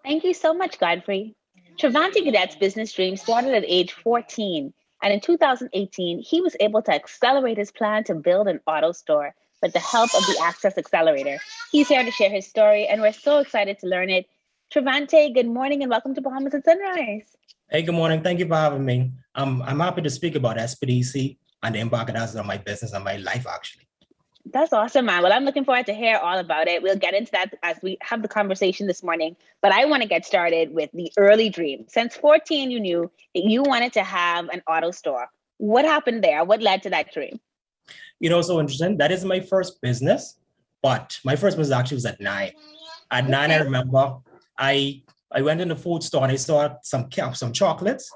Thank you so much, Godfrey. Travanti Godet's business dream started at age 14, and in 2018, he was able to accelerate his plan to build an auto store with the help of the Access Accelerator. He's here to share his story, and we're so excited to learn it. Travante, good morning and welcome to Bahamas at Sunrise. Hey, good morning. Thank you for having me. I'm happy to speak about SPDC and the impact it has on my business and my life, actually. That's awesome, man. Well, I'm looking forward to hear all about it. We'll get into that as we have the conversation this morning. But I want to get started with the early dream. Since 14, you knew that you wanted to have an auto store. What happened there? What led to that dream? So interesting. That is my first business, but my first business actually was at 9. At 9, I remember I went in the food store and I saw some chocolates,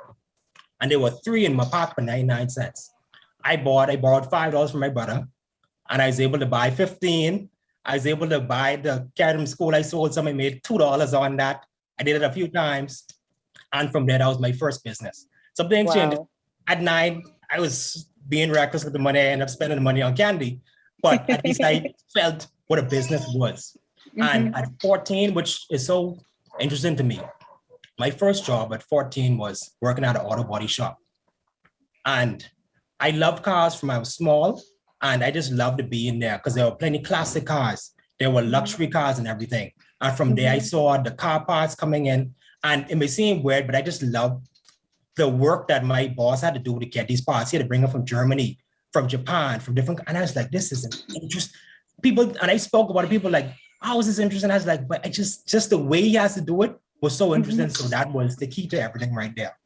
and there were 3 in my pack for 99 cents. I borrowed $5 from my brother, and I was able to buy 15. I was able to carry them to school. I sold some. I made $2 on that. I did it a few times, and from there, that was my first business. Something changed. At 9, I was being reckless with the money. I ended up spending the money on candy, but at least I felt what a business was. Mm-hmm. And at 14, which is so interesting to me, my first job at 14 was working at an auto body shop. And I loved cars from when I was small, and I just loved to be in there because there were plenty of classic cars. There were luxury cars and everything. And from there, I saw the car parts coming in, and it may seem weird, but I just loved the work that my boss had to do to get these parts. He had to bring them from Germany, from Japan, from different, and I was like, this is interesting. People, and I spoke about it, people like, how is this interesting? I was like, but I just the way he has to do it was so interesting. So that was the key to everything right there.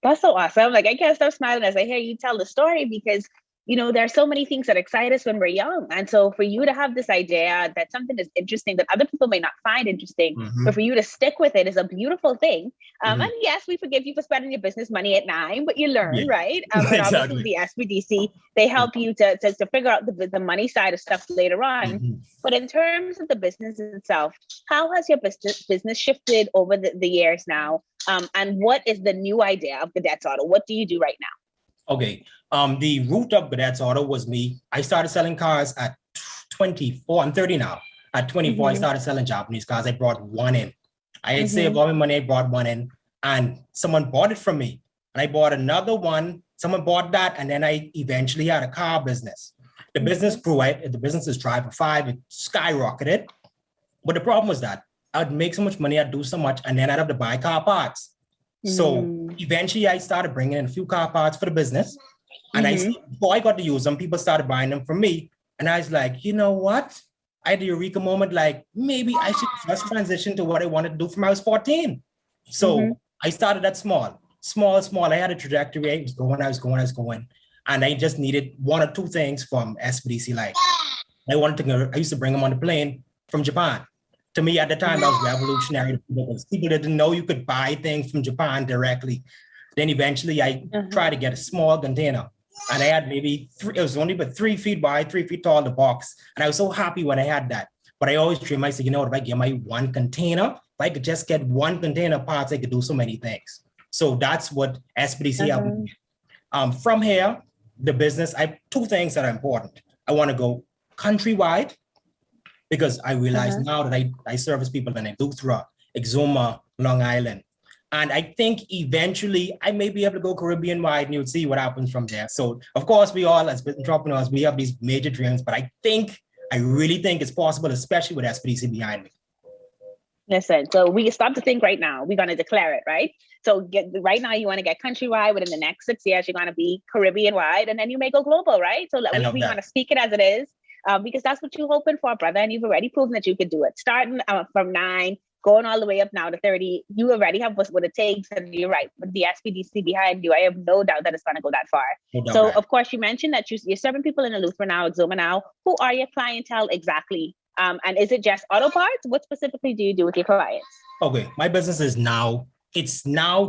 That's so awesome. Like, I can't stop smiling as I hear you tell the story because there are so many things that excite us when we're young. And so for you to have this idea that something is interesting that other people may not find interesting, but for you to stick with it is a beautiful thing. And yes, we forgive you for spending your business money at 9, but you learn, right? But obviously the SPDC, they help you to figure out the money side of stuff later on. But in terms of the business itself, how has your business shifted over the years now? And what is the new idea of Godet's Auto? What do you do right now? Okay. The root of Godet's Auto was me. I started selling cars at 24. I'm 30 now. At 24, I started selling Japanese cars. I brought one in. I had saved all my money. I brought one in, and someone bought it from me. And I bought another one. Someone bought that, and then I eventually had a car business. The business grew. The business is Drive for 5. It skyrocketed. But the problem was that I'd make so much money, I'd do so much, and then I'd have to buy car parts. So eventually I started bringing in a few car parts for the business. And before I got to use them, people started buying them from me. And I was like, you know what? I had a eureka moment, like maybe I should just transition to what I wanted to do from when I was 14. So I started at small. I had a trajectory. I was going. And I just needed 1 or 2 things from SPDC. Like I used to bring them on the plane from Japan. To me, at the time, that was revolutionary because people didn't know you could buy things from Japan directly. Then eventually, I tried to get a small container, and I had maybe 3. It was only about 3 feet wide, 3 feet tall, the box, and I was so happy when I had that. But I always dream. I said, if I get my 1 container, if I could just get 1 container parts, I could do so many things. So that's what SPDC helped me. From here, the business. I have 2 things that are important. I want to go countrywide, because I realize now that I service people and I do throughout Exuma, Long Island. And I think eventually I may be able to go Caribbean wide, and you'll see what happens from there. So of course, we all as entrepreneurs, we have these major dreams, but I really think it's possible, especially with SPDC behind me. Listen, so we stop to think right now. We're going to declare it, right? So right now you want to get countrywide. Within the next 6 years, you're going to be Caribbean wide, and then you may go global, right? So we want to speak it as it is. Because that's what you're hoping for, brother. And you've already proven that you could do it. Starting from 9, going all the way up now to 30, you already have what it takes. And you're right. With the SPDC behind you, I have no doubt that it's going to go that far. So, of course, you mentioned that you're serving people in Eleuthera now, Exuma now. Who are your clientele exactly? And is it just auto parts? What specifically do you do with your clients? Okay, my business is now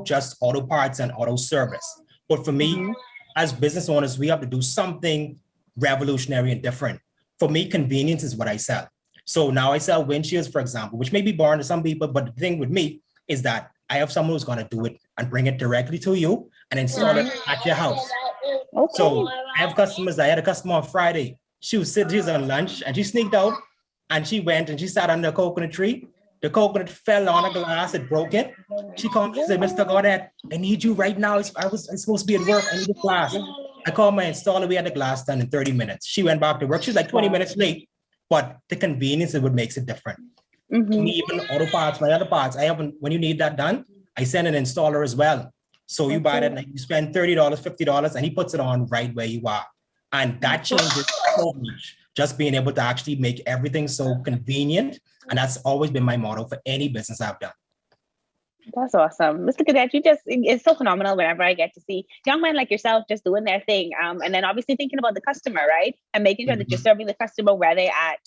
just auto parts and auto service. But for me, as business owners, we have to do something revolutionary and different. For me, convenience is what I sell. So now I sell windshields, for example, which may be boring to some people, but the thing with me is that I have someone who's going to do it and bring it directly to you and install it at your house. Okay. So I have customers. I had a customer on Friday. She was on lunch and she sneaked out and she went and she sat under a coconut tree The coconut fell on a glass, it broke it. She called me and said, Mr. Godet, I need you right now. I'm supposed to be at work. I need a glass. I called my installer. We had the glass done in 30 minutes. She went back to work. She was like 20 minutes late, but the convenience of it makes it different. To me, even auto parts, my other parts, when you need that done, I send an installer as well. So you buy that, like you spend $30, $50, and he puts it on right where you are. And that changes so much. Just being able to actually make everything so convenient. And that's always been my motto for any business I've done. That's awesome. Mr. Godet, it's so phenomenal whenever I get to see young men like yourself just doing their thing. And then obviously thinking about the customer, right? And making sure that you're serving the customer where they're at.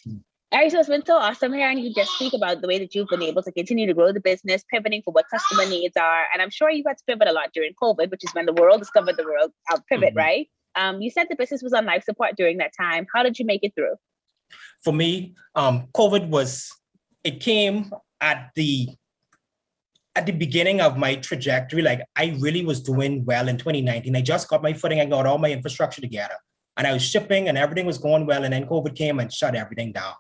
Alright, so it's been so awesome hearing you just speak about the way that you've been able to continue to grow the business, pivoting for what customer needs are. And I'm sure you had to pivot a lot during COVID, which is when the world discovered the world pivot, right? You said the business was on life support during that time. How did you make it through? For me, COVID it came at the beginning of my trajectory. Like I really was doing well in 2019. I just got my footing. I got all my infrastructure together and I was shipping and everything was going well. And then COVID came and shut everything down.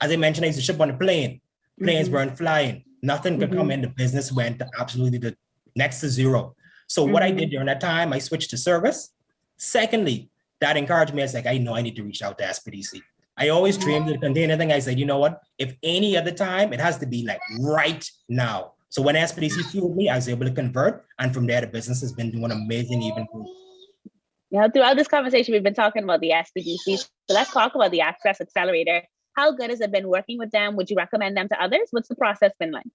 As I mentioned, I used to ship on a plane. Planes weren't flying. Nothing could come in. The business went absolutely next to zero. So what I did during that time, I switched to service. Secondly, that encouraged me. I was like, I know I need to reach out to SPDC. I always dreamed of the container thing. I said, you know what? If any other time, it has to be like right now. So when SPDC fueled me, I was able to convert. And from there, the business has been doing amazing even. Throughout this conversation, we've been talking about the SPDC. So let's talk about the Access Accelerator. How good has it been working with them? Would you recommend them to others? What's the process been like?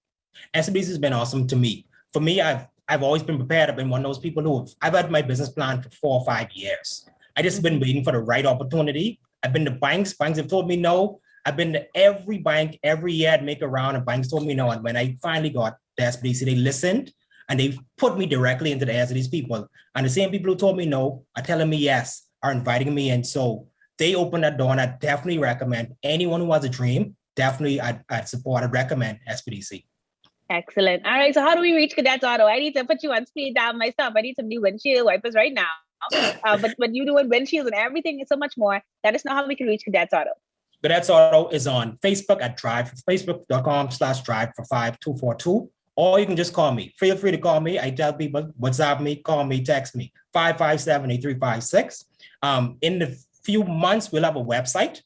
SPDC has been awesome to me. For me, I've always been prepared. I've been one of those people I've had my business plan for 4 or 5 years. I just been waiting for the right opportunity. I've been to banks have told me no. I've been to every bank every year I'd make a round and banks told me no. And when I finally got the SPDC, they listened and they put me directly into the hands of these people. And the same people who told me no are telling me yes, are inviting me in. So they opened that door and I definitely recommend anyone who has a dream, definitely I'd support, I'd recommend SPDC. Excellent. All right, so how do we reach Godet Auto? I need to put you on speed dial myself. I need some new windshield wipers right now. But you doing windshields and everything and so much more. Let us know how we can reach Godet Auto. Godet Auto is on Facebook at facebook.com/drive45242. Or you can just call me. Feel free to call me. I tell people, WhatsApp me, call me, text me, 557-8356. In the few months, we'll have a website.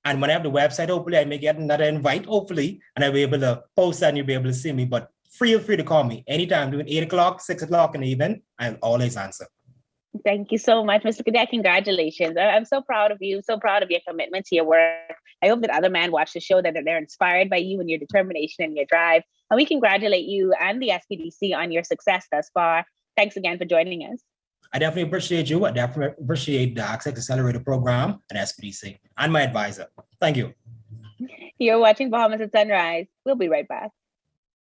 And when I have the website, hopefully I may get another invite, hopefully, and I'll be able to post that and you'll be able to see me. But feel free to call me anytime, between 8 o'clock, 6 o'clock in the evening. I'll always answer. Thank you so much, Mr. Godet. Congratulations. I'm so proud of you, so proud of your commitment to your work. I hope that other men watch the show, that they're inspired by you and your determination and your drive. And we congratulate you and the SPDC on your success thus far. Thanks again for joining us. I definitely appreciate you. I definitely appreciate the Access Accelerator program and SPDC and my advisor. Thank you. You're watching Bahamas at Sunrise. We'll be right back.